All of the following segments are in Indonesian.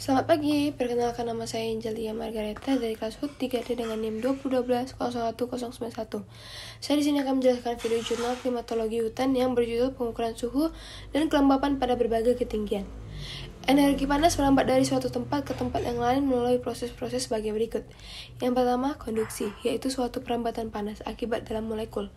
Selamat pagi, perkenalkan nama saya Angelia Margareta dari kelas HUT 3D dengan NIM 2012-01-091. Saya di sini akan menjelaskan video jurnal klimatologi hutan yang berjudul pengukuran suhu dan kelembapan pada berbagai ketinggian. Energi panas merambat dari suatu tempat ke tempat yang lain melalui proses-proses sebagai berikut. Yang pertama, konduksi, yaitu suatu perambatan panas akibat dalam molekul.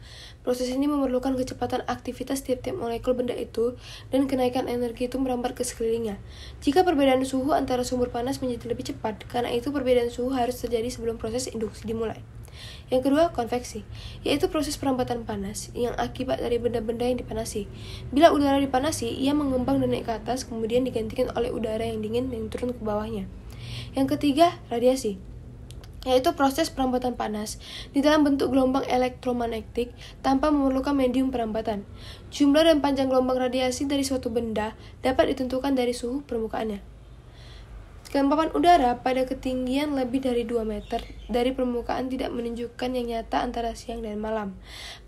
Proses ini memerlukan kecepatan aktivitas tiap-tiap molekul benda itu dan kenaikan energi itu merambat ke sekelilingnya. Jika perbedaan suhu antara sumber panas menjadi lebih cepat, karena itu perbedaan suhu harus terjadi sebelum proses induksi dimulai. Yang kedua, konveksi, yaitu proses perambatan panas yang akibat dari benda-benda yang dipanasi. Bila udara dipanasi, ia mengembang dan naik ke atas, kemudian digantikan oleh udara yang dingin yang turun ke bawahnya. Yang ketiga, radiasi, yaitu proses perambatan panas di dalam bentuk gelombang elektromagnetik tanpa memerlukan medium perambatan. Jumlah dan panjang gelombang radiasi dari suatu benda dapat ditentukan dari suhu permukaannya. Kelembapan udara pada ketinggian lebih dari 2 meter dari permukaan tidak menunjukkan yang nyata antara siang dan malam.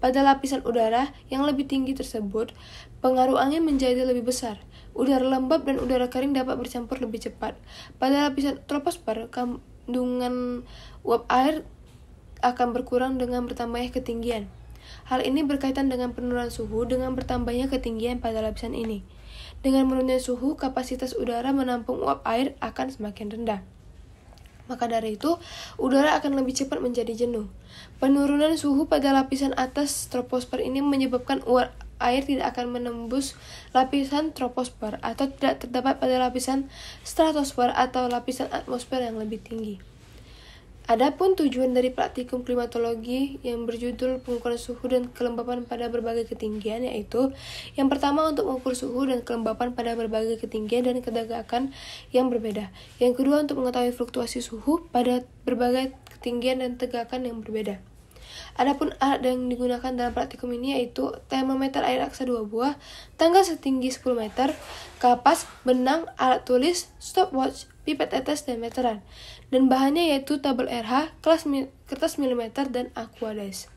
Pada lapisan udara yang lebih tinggi tersebut, pengaruh angin menjadi lebih besar. Udara lembab dan udara kering dapat bercampur lebih cepat. Pada lapisan troposfer, kandungan uap air akan berkurang dengan bertambahnya ketinggian. Hal ini berkaitan dengan penurunan suhu dengan bertambahnya ketinggian pada lapisan ini. Dengan menurunnya suhu, kapasitas udara menampung uap air akan semakin rendah. Maka dari itu, udara akan lebih cepat menjadi jenuh. Penurunan suhu pada lapisan atas troposfer ini menyebabkan uap air tidak akan menembus lapisan troposfer atau tidak terdapat pada lapisan stratosfer atau lapisan atmosfer yang lebih tinggi. Adapun tujuan dari praktikum klimatologi yang berjudul pengukuran suhu dan kelembapan pada berbagai ketinggian yaitu yang pertama untuk mengukur suhu dan kelembapan pada berbagai ketinggian dan ketegangan yang berbeda. Yang kedua untuk mengetahui fluktuasi suhu pada berbagai ketinggian dan tegangan yang berbeda. Adapun alat yang digunakan dalam praktikum ini yaitu termometer air raksa 2 buah, tangga setinggi 10 meter, kapas, benang, alat tulis, stopwatch, pipet tetes, dan meteran. Dan bahannya yaitu tabel RH, kertas milimeter, dan aquadice.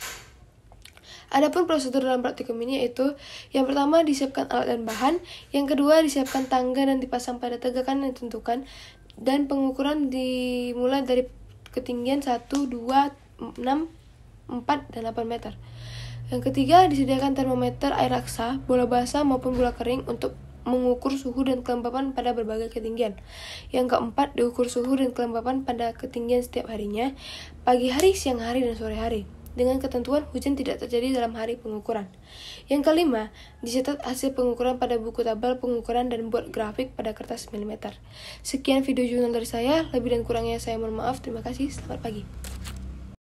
Adapun prosedur dalam praktikum ini yaitu yang pertama disiapkan alat dan bahan, yang kedua disiapkan tangga dan dipasang pada tegangan yang ditentukan, dan pengukuran dimulai dari ketinggian 1, 2, 6, 4, dan 8 meter. Yang ketiga, disediakan termometer air raksa, bola basah maupun bola kering untuk mengukur suhu dan kelembapan pada berbagai ketinggian. Yang keempat, diukur suhu dan kelembapan pada ketinggian setiap harinya, pagi hari, siang hari, dan sore hari. Dengan ketentuan hujan tidak terjadi dalam hari pengukuran. Yang kelima, dicatat hasil pengukuran pada buku tabel pengukuran dan buat grafik pada kertas milimeter. Sekian video jurnal dari saya, lebih dan kurangnya saya mohon maaf. Terima kasih, selamat pagi.